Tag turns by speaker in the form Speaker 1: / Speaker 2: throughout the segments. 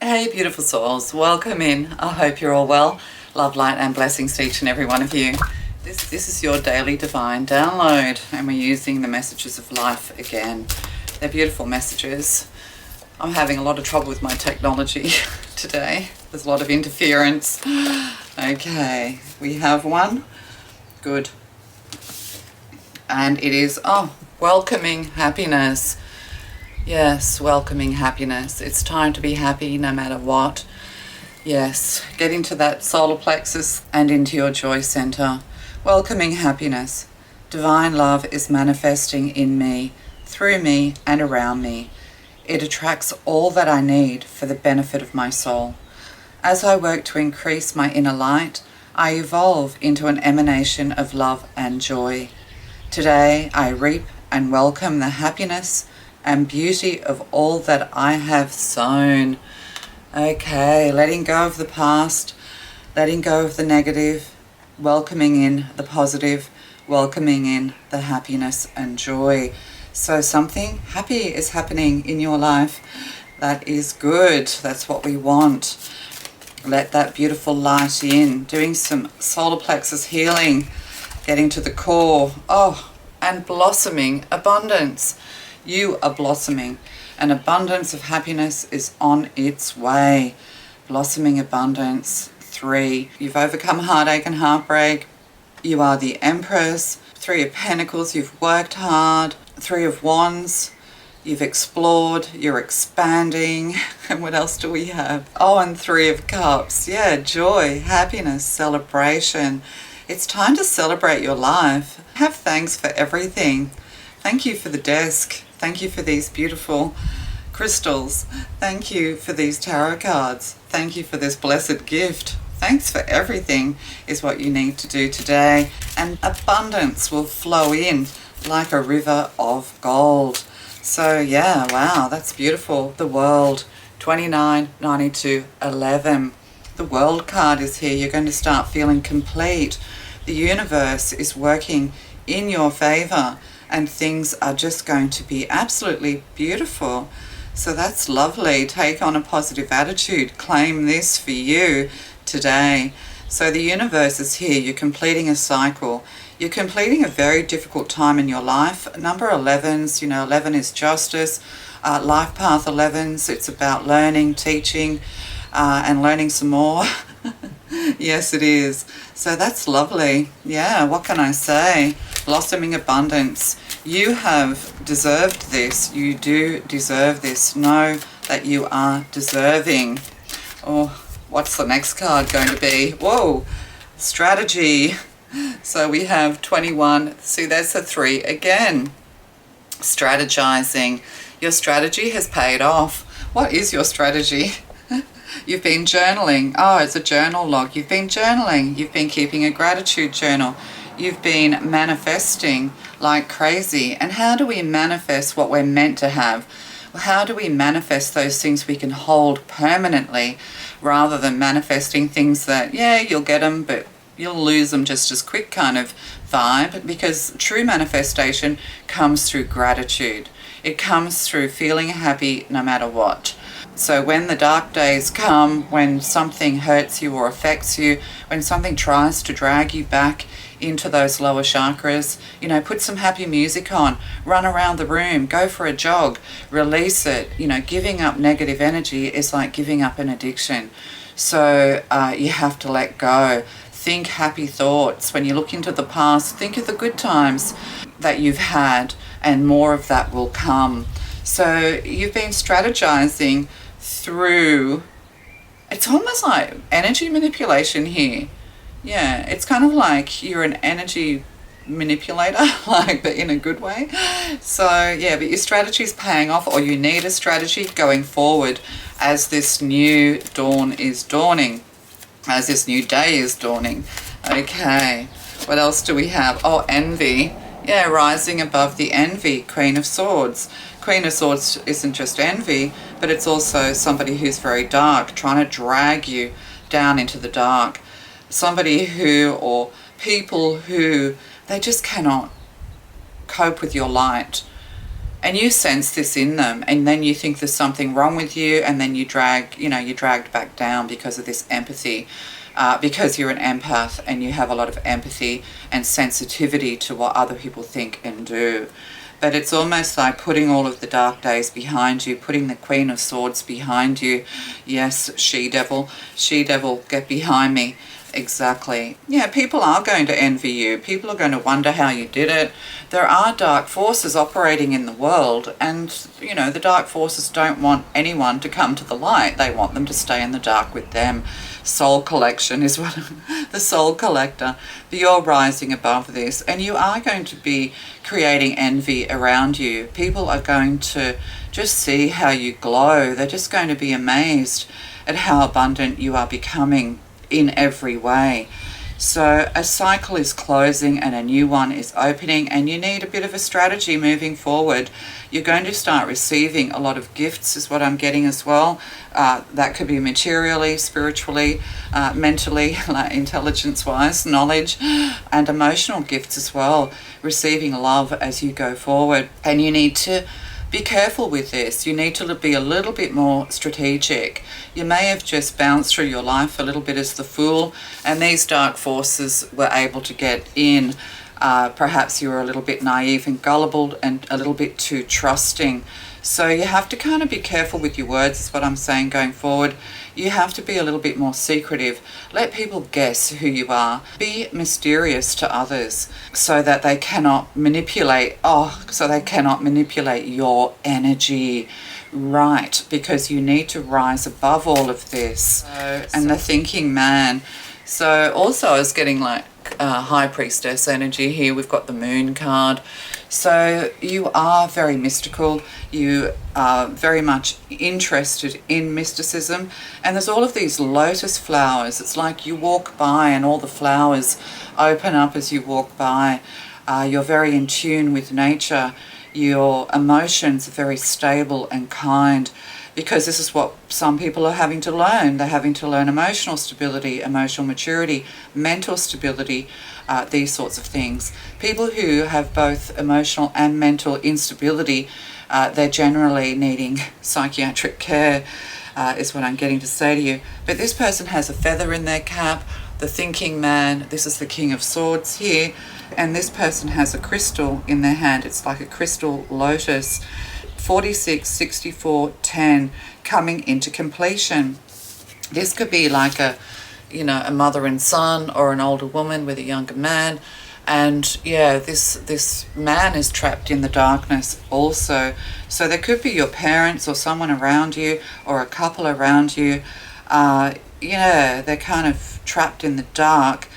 Speaker 1: Hey beautiful souls, welcome in. I hope you're all well. Love, light and blessings to each and every one of you. This is your daily divine download, and we're using the messages of life again. They're beautiful messages. I'm having a lot of trouble with my technology today. There's a lot of interference. Okay, we have one. Good. And it is, welcoming happiness. Yes, welcoming happiness. It's time to be happy no matter what. Yes, get into that solar plexus and into your joy center. Welcoming happiness. Divine love is manifesting in me, through me, and around me. It attracts all that I need for the benefit of my soul. As I work to increase my inner light, I evolve into an emanation of love and joy. Today, I reap and welcome the happiness and beauty of all that I have sown. Okay, letting go of the past, letting go of the negative, welcoming in the positive, welcoming in the happiness and joy. So something happy is happening in your life. That is good. That's what we want. Let that beautiful light in. Doing some solar plexus healing, getting to the core. And blossoming abundance. You are blossoming. An abundance of happiness is on its way. Blossoming abundance. 3. You've overcome heartache and heartbreak. You are the Empress. 3 of Pentacles. You've worked hard. 3 of Wands. You've explored. You're expanding. And what else do we have? And 3 of Cups. Yeah, joy, happiness, celebration. It's time to celebrate your life. Have thanks for everything. Thank you for the desk. Thank you for these beautiful crystals. Thank you for these tarot cards. Thank you for this blessed gift. Thanks for everything is what you need to do today. And abundance will flow in like a river of gold. So yeah, wow, that's beautiful. The World, 29, 92, 11. The World card is here. You're going to start feeling complete. The universe is working in your favor, and things are just going to be absolutely beautiful. So that's lovely. Take on a positive attitude. Claim this for you today. So the universe is here. You're completing a cycle. You're completing a very difficult time in your life. Number 11s, 11 is justice. Life path 11s, it's about learning, teaching, and learning some more. Yes, it is. So that's lovely. Yeah, what can I say? Blossoming abundance. You have deserved this. You do deserve this. Know that you are deserving. What's the next card going to be? Whoa, strategy. So we have 21. See, there's a 3 again. Strategizing. Your strategy has paid off. What is your strategy? You've been journaling. It's a journal log. You've been journaling. You've been keeping a gratitude journal. You've been manifesting like crazy. And how do we manifest what we're meant to have? How do we manifest those things we can hold permanently rather than manifesting things that, yeah, you'll get them, but you'll lose them just as quick kind of vibe? Because true manifestation comes through gratitude. It comes through feeling happy no matter what. So when the dark days come, when something hurts you or affects you, when something tries to drag you back into those lower chakras, put some happy music on, run around the room, go for a jog, release it. Giving up negative energy is like giving up an addiction. So you have to let go. Think happy thoughts. When you look into the past, think of the good times that you've had, and more of that will come. So you've been strategizing through, it's almost like energy manipulation here. Yeah, it's kind of like you're an energy manipulator, but in a good way. So yeah, but your strategy is paying off, or you need a strategy going forward as this new dawn is dawning, as this new day is dawning. Okay, what else do we have? Envy. Yeah, rising above the envy, Queen of Swords. Queen of Swords isn't just envy, but it's also somebody who's very dark, trying to drag you down into the dark. Somebody or people who, they just cannot cope with your light. and you sense this in them, and then you think there's something wrong with you, and then you're dragged back down because of this empathy, because you're an empath and you have a lot of empathy and sensitivity to what other people think and do. But it's almost like putting all of the dark days behind you, putting the Queen of Swords behind you. Yes, she-devil, get behind me. Exactly. Yeah, people are going to envy you. People are going to wonder how you did it. There are dark forces operating in the world, and, the dark forces don't want anyone to come to the light. They want them to stay in the dark with them. Soul collection is what the soul collector. But you're rising above this, and you are going to be creating envy around you. People are going to just see how you glow. They're just going to be amazed at how abundant you are becoming in every way. So a cycle is closing and a new one is opening, and you need a bit of a strategy moving forward. You're going to start receiving a lot of gifts is what I'm getting as well. That could be materially, spiritually, mentally, like intelligence-wise, knowledge, and emotional gifts as well. Receiving love as you go forward. And you need to be careful with this. You need to be a little bit more strategic. You may have just bounced through your life a little bit as the Fool, and these dark forces were able to get in. Perhaps you were a little bit naive and gullible and a little bit too trusting. So you have to kind of be careful with your words, is what I'm saying going forward. You have to be a little bit more secretive. Let people guess who you are. Be mysterious to others so that they cannot manipulate your energy. Right, because you need to rise above all of this. And the thinking man. So also I was getting like High Priestess energy here. We've got the Moon card. So you are very mystical. You are very much interested in mysticism. And there's all of these lotus flowers. It's like you walk by and all the flowers open up as you walk by. You're very in tune with nature. Your emotions are very stable and kind, because this is what some people are having to learn. They're having to learn emotional stability, emotional maturity, mental stability, these sorts of things. People who have both emotional and mental instability, they're generally needing psychiatric care, is what I'm getting to say to you. But this person has a feather in their cap, the thinking man. This is the King of Swords here. And this person has a crystal in their hand. It's like a crystal lotus. 46, 64, 10, coming into completion. This could be like a mother and son, or an older woman with a younger man. And yeah, this man is trapped in the darkness also. So there could be your parents or someone around you, or a couple around you. They're kind of trapped in the dark.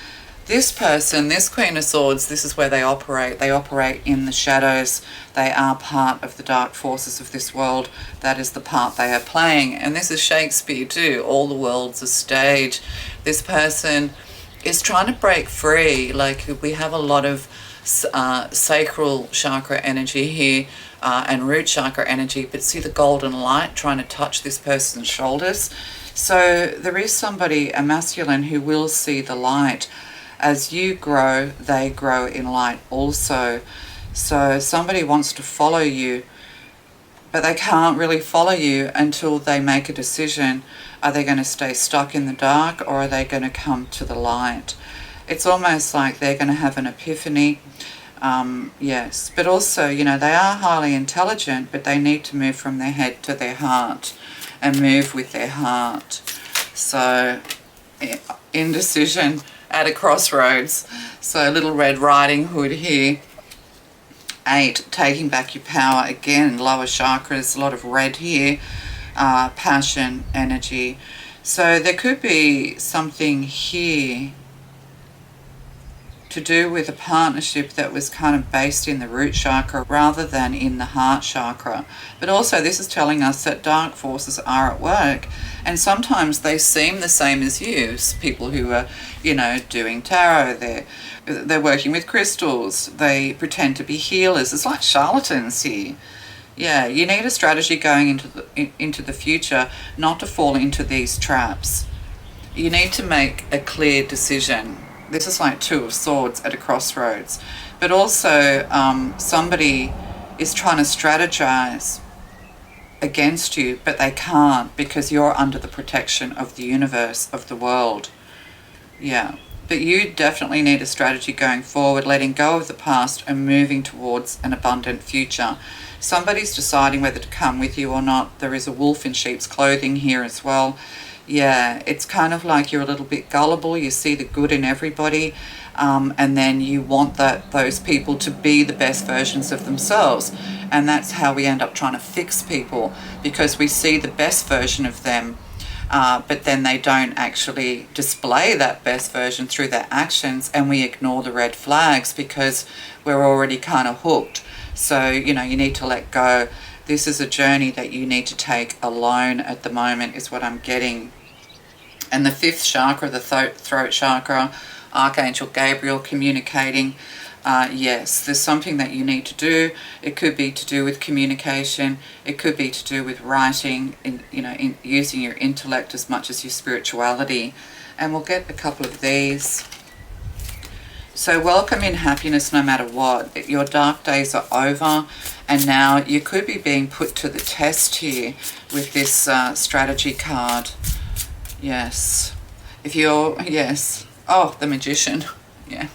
Speaker 1: This person, this Queen of Swords, this is where they operate. They operate in the shadows. They are part of the dark forces of this world. That is the part they are playing. And this is Shakespeare too. All the world's a stage. This person is trying to break free. Like, we have a lot of sacral chakra energy here, and root chakra energy, but see the golden light trying to touch this person's shoulders. So there is somebody, a masculine, who will see the light. As you grow, they grow in light also. So somebody wants to follow you, but they can't really follow you until they make a decision. Are they going to stay stuck in the dark, or are they going to come to the light? It's almost like they're going to have an epiphany. Yes, but also, they are highly intelligent, but they need to move from their head to their heart and move with their heart. So, indecision at a crossroads. So Little Red Riding Hood here. 8, taking back your power. Again, lower chakras, a lot of red here. Passion, energy. So there could be something here to do with a partnership that was kind of based in the root chakra rather than in the heart chakra. But also this is telling us that dark forces are at work, and sometimes they seem the same as you. People who are, doing tarot, they're working with crystals, they pretend to be healers. It's like charlatans here. Yeah, you need a strategy going into the future not to fall into these traps. You need to make a clear decision. This is like 2 of Swords at a crossroads. But also somebody is trying to strategize against you, but they can't because you're under the protection of the universe, of the world. Yeah. But you definitely need a strategy going forward, letting go of the past and moving towards an abundant future. Somebody's deciding whether to come with you or not. There is a wolf in sheep's clothing here as well. Yeah, it's kind of like you're a little bit gullible. You see the good in everybody, and then you want those people to be the best versions of themselves. And that's how we end up trying to fix people, because we see the best version of them, but then they don't actually display that best version through their actions, and we ignore the red flags because we're already kind of hooked. So, you need to let go. This is a journey that you need to take alone at the moment, is what I'm getting. And the fifth chakra, the throat chakra, Archangel Gabriel communicating. Yes, there's something that you need to do. It could be to do with communication. It could be to do with writing, in using your intellect as much as your spirituality. And we'll get a couple of these. So welcome in happiness no matter what. Your dark days are over, and now you could be being put to the test here with this strategy card. Yes. Oh, the Magician. Yeah.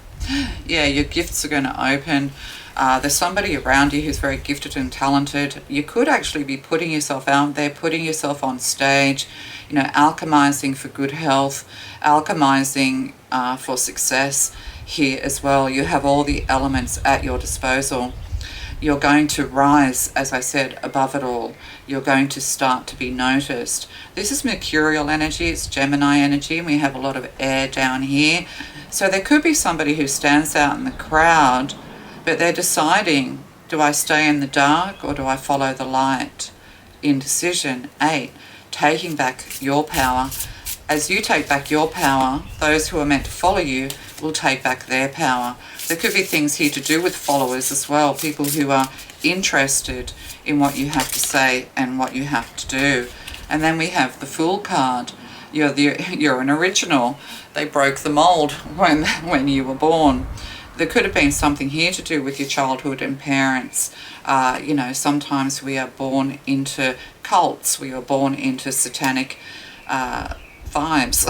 Speaker 1: Yeah, your gifts are going to open. There's somebody around you who's very gifted and talented. You could actually be putting yourself out there, putting yourself on stage, alchemizing for good health, alchemizing for success here as well. You have all the elements at your disposal. You're going to rise, as I said, above it all. You're going to start to be noticed. This is Mercurial energy, it's Gemini energy, and we have a lot of air down here. So there could be somebody who stands out in the crowd, but they're deciding, do I stay in the dark or do I follow the light? Indecision. 8, taking back your power. As you take back your power, those who are meant to follow you will take back their power. There could be things here to do with followers as well, people who are interested in what you have to say and what you have to do. And then we have the Fool card. You're an original. They broke the mold when you were born. There could have been something here to do with your childhood and parents. Sometimes we are born into cults. We are born into satanic vibes.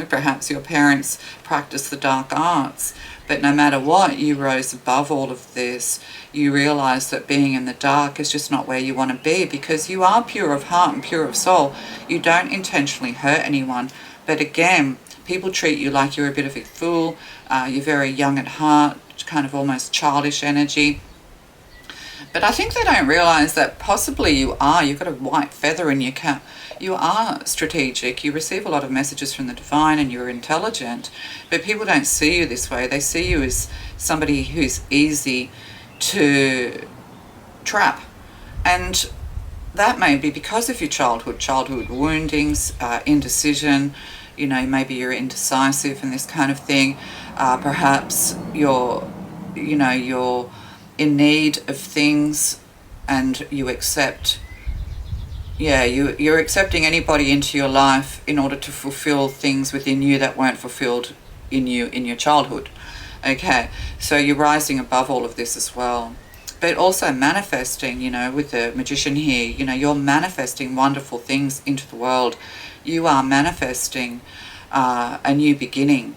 Speaker 1: Perhaps your parents practice the dark arts. But no matter what, you rose above all of this. You realize that being in the dark is just not where you want to be, because you are pure of heart and pure of soul. You don't intentionally hurt anyone. But again, people treat you like you're a bit of a fool. You're very young at heart, kind of almost childish energy. But I think they don't realize that possibly you are. You've got a white feather in your cap. You are strategic. You receive a lot of messages from the divine, and you're intelligent. But people don't see you this way. They see you as somebody who's easy to trap. And that may be because of your childhood woundings, indecision. Maybe you're indecisive and this kind of thing. Perhaps you're in need of things, and you accept. You're accepting anybody into your life in order to fulfill things within you that weren't fulfilled in you in your childhood. Okay, so you're rising above all of this as well. But also manifesting, with the Magician here, you're manifesting wonderful things into the world. You are manifesting a new beginning.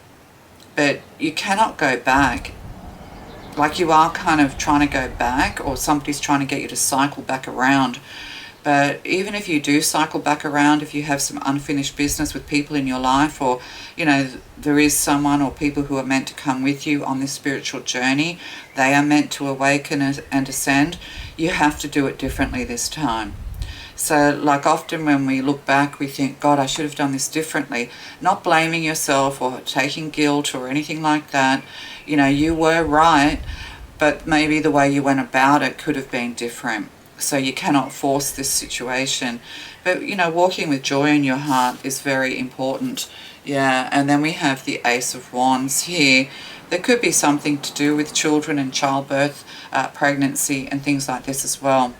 Speaker 1: But you cannot go back. Like you are kind of trying to go back, or somebody's trying to get you to cycle back around. But even if you do cycle back around, if you have some unfinished business with people in your life, or, there is someone or people who are meant to come with you on this spiritual journey, they are meant to awaken and ascend, you have to do it differently this time. So like often when we look back, we think, God, I should have done this differently. Not blaming yourself or taking guilt or anything like that. You were right, but maybe the way you went about it could have been different. So you cannot force this situation. But, walking with joy in your heart is very important. Yeah, and then we have the Ace of Wands here. There could be something to do with children and childbirth, pregnancy and things like this as well.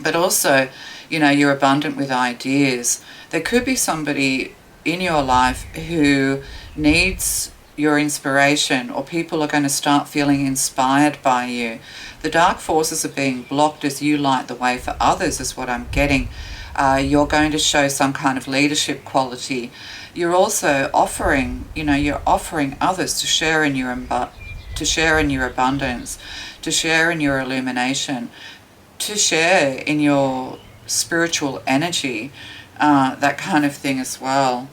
Speaker 1: But also, you're abundant with ideas. There could be somebody in your life who needs your inspiration, or people are going to start feeling inspired by you. The dark forces are being blocked as you light the way for others, is what I'm getting. You're going to show some kind of leadership quality. You're also offering, you're offering others to share in your abundance, to share in your illumination, to share in your spiritual energy, that kind of thing as well.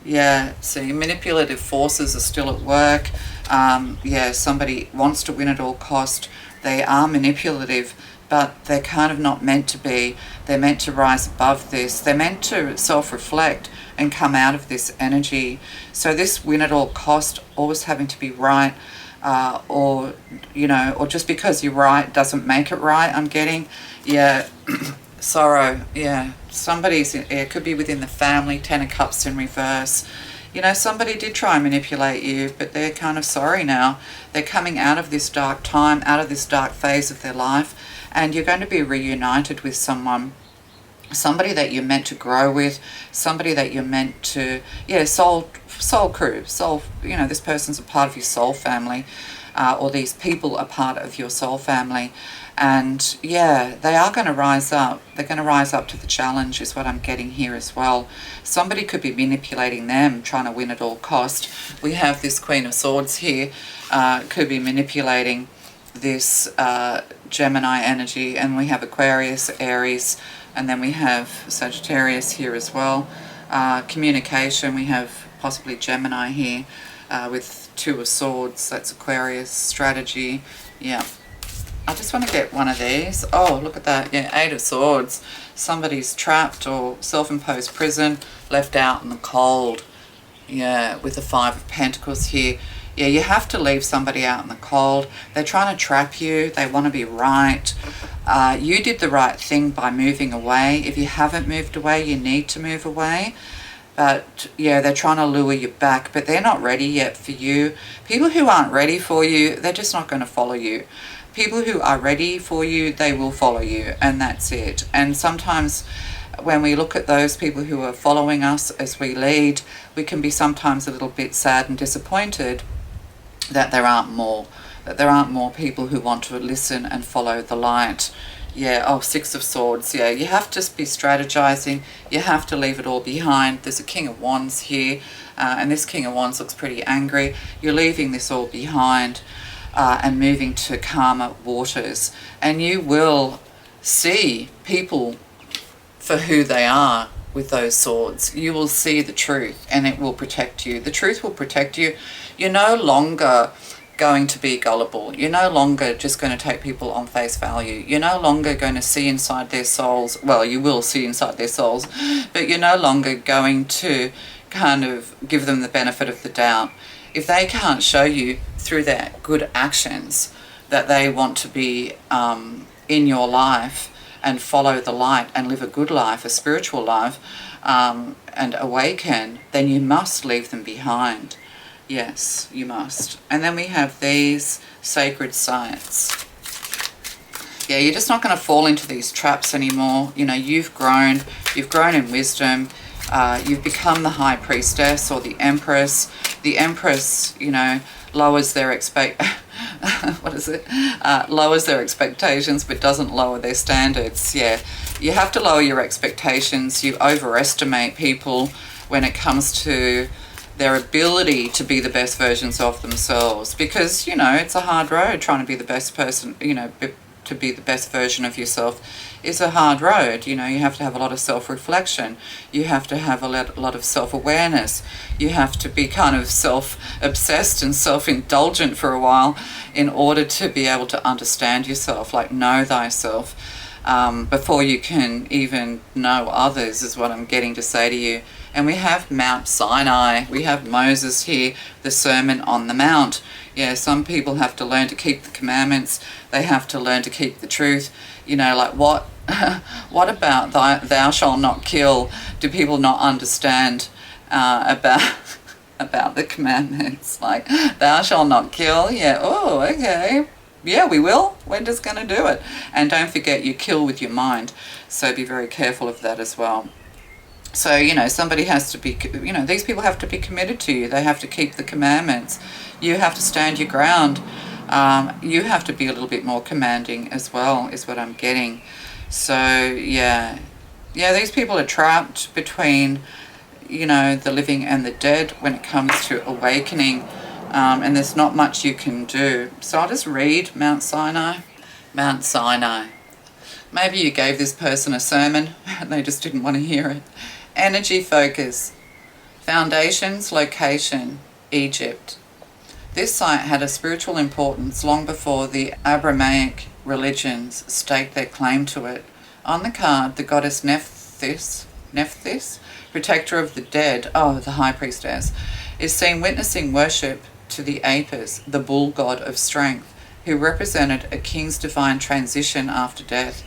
Speaker 1: Yeah, see, manipulative forces are still at work. Somebody wants to win at all cost. They are manipulative, but they're kind of not meant to be. They're meant to rise above this. They're meant to self-reflect and come out of this energy. So this win at all cost, always having to be right, or just because you're right doesn't make it right, I'm getting. Yeah, sorrow, yeah. It could be within the family, 10 of Cups in reverse. Somebody did try and manipulate you, but they're kind of sorry now. They're coming out of this dark time, out of this dark phase of their life, and you're going to be reunited with somebody that you're meant to grow with, somebody that you're meant to, soul crew, this person's a part of your soul family, or these people are part of your soul family. And they are going to rise up. They're going to rise up to the challenge, is what I'm getting here as well. Somebody could be manipulating them, trying to win at all cost. We have this Queen of Swords here, could be manipulating this Gemini energy, and we have Aquarius, Aries, and then we have Sagittarius here as well. Communication, we have possibly Gemini here with Two of Swords, that's Aquarius. Strategy, yeah. I just want to get one of these. Oh, look at that. Yeah, Eight of Swords. Somebody's trapped or self-imposed prison, left out in the cold. Yeah, with the Five of Pentacles here. Yeah, you have to leave somebody out in the cold. They're trying to trap you. They want to be right. You did the right thing by moving away. If you haven't moved away, you need to move away. But yeah, they're trying to lure you back, but they're not ready yet for you. People who aren't ready for you, they're just not going to follow you. People who are ready for you, they will follow you, and that's it. And sometimes when we look at those people who are following us as we lead, we can be sometimes a little bit sad and disappointed that there aren't more people who want to listen and follow the light. Yeah, oh, Six of Swords. Yeah, you have to be strategizing. You have to leave it all behind. There's a King of Wands here, and this King of Wands looks pretty angry. You're leaving this all behind and moving to calmer waters. And you will see people for who they are with those swords. You will see the truth, and it will protect you. The truth will protect you. You're no longer going to be gullible. You're no longer just going to take people on face value. You're no longer going to see inside their souls. Well, you will see inside their souls, but you're no longer going to kind of give them the benefit of the doubt. If they can't show you through their good actions that they want to be in your life and follow the light and live a good life, a spiritual life, and awaken, then you must leave them behind. Yes, you must. And then we have these sacred sites. Yeah, you're just not going to fall into these traps anymore. You've grown in wisdom. You've become the High Priestess or the Empress. The Empress, lowers their lowers their expectations, but doesn't lower their standards. Yeah, you have to lower your expectations. You overestimate people when it comes to their ability to be the best versions of themselves, because it's a hard road trying to be the best person. To be the best version of yourself is a hard road. You have to have a lot of self-reflection. You have to have a lot of self-awareness. You have to be kind of self-obsessed and self-indulgent for a while in order to be able to understand yourself, like know thyself, before you can even know others, is what I'm getting to say to you. And we have Mount Sinai. We have Moses here, the Sermon on the Mount. Yeah, some people have to learn to keep the commandments. They have to learn to keep the truth. Like what about thou shalt not kill? Do people not understand about the commandments? Like, thou shalt not kill. Yeah, oh, okay. Yeah, we will. We're just going to do it. And don't forget, you kill with your mind. So be very careful of that as well. So, somebody has to be, these people have to be committed to you. They have to keep the commandments. You have to stand your ground. You have to be a little bit more commanding as well, is what I'm getting. So, yeah, these people are trapped between, the living and the dead when it comes to awakening, and there's not much you can do. So I'll just read Mount Sinai. Mount Sinai. Maybe you gave this person a sermon and they just didn't want to hear it. Energy focus. Foundations, location, Egypt. This site had a spiritual importance long before the Abrahamic religions staked their claim to it. On the card, the goddess Nephthys, protector of the dead, the high priestess, is seen witnessing worship to the Apis, the bull god of strength, who represented a king's divine transition after death.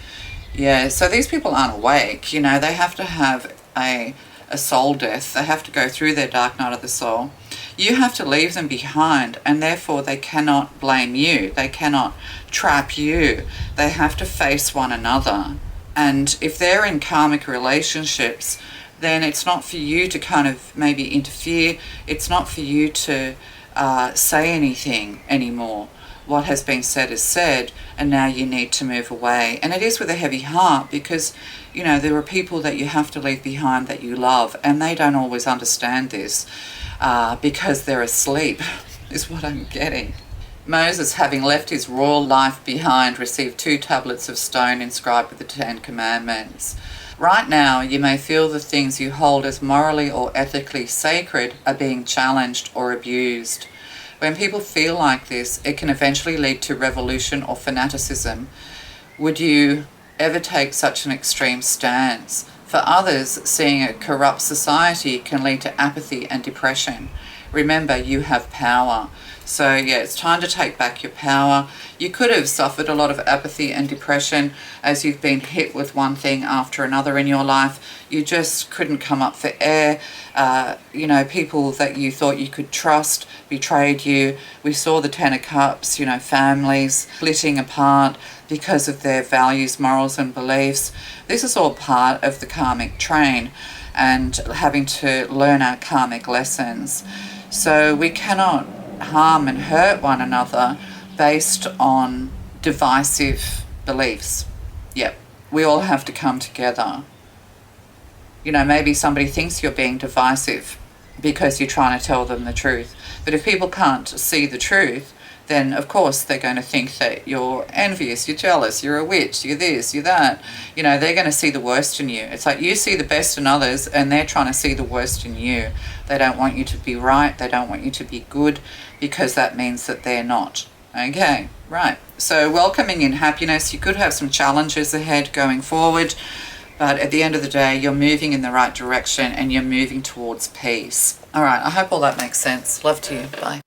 Speaker 1: Yeah, so these people aren't awake, they have to have a soul death. They have to go through their dark night of the soul. You have to leave them behind, and therefore they cannot blame you. They cannot trap you. They have to face one another. And if they're in karmic relationships, then it's not for you to kind of maybe interfere. It's not for you to say anything anymore. What has been said is said, and now you need to move away. And it is with a heavy heart because, there are people that you have to leave behind that you love, and they don't always understand this because they're asleep, is what I'm getting. Moses, having left his royal life behind, received 2 tablets of stone inscribed with the 10 Commandments. Right now, you may feel the things you hold as morally or ethically sacred are being challenged or abused. When people feel like this, it can eventually lead to revolution or fanaticism. Would you ever take such an extreme stance? For others, seeing a corrupt society can lead to apathy and depression. Remember, you have power. So it's time to take back your power. You could have suffered a lot of apathy and depression as you've been hit with one thing after another in your life. You just couldn't come up for air. People that you thought you could trust betrayed you. We saw the 10 of Cups, families splitting apart because of their values, morals and beliefs. This is all part of the karmic train and having to learn our karmic lessons. So we cannot harm and hurt one another based on divisive beliefs. Yep, we all have to come together. Maybe somebody thinks you're being divisive because you're trying to tell them the truth. But if people can't see the truth, then of course they're going to think that you're envious, you're jealous, you're a witch, you're this, you're that. They're going to see the worst in you. It's like you see the best in others and they're trying to see the worst in you. They don't want you to be right. They don't want you to be good because that means that they're not. Okay, right. So welcoming in happiness. You could have some challenges ahead going forward, but at the end of the day, you're moving in the right direction and you're moving towards peace. All right, I hope all that makes sense. Love to you. Bye.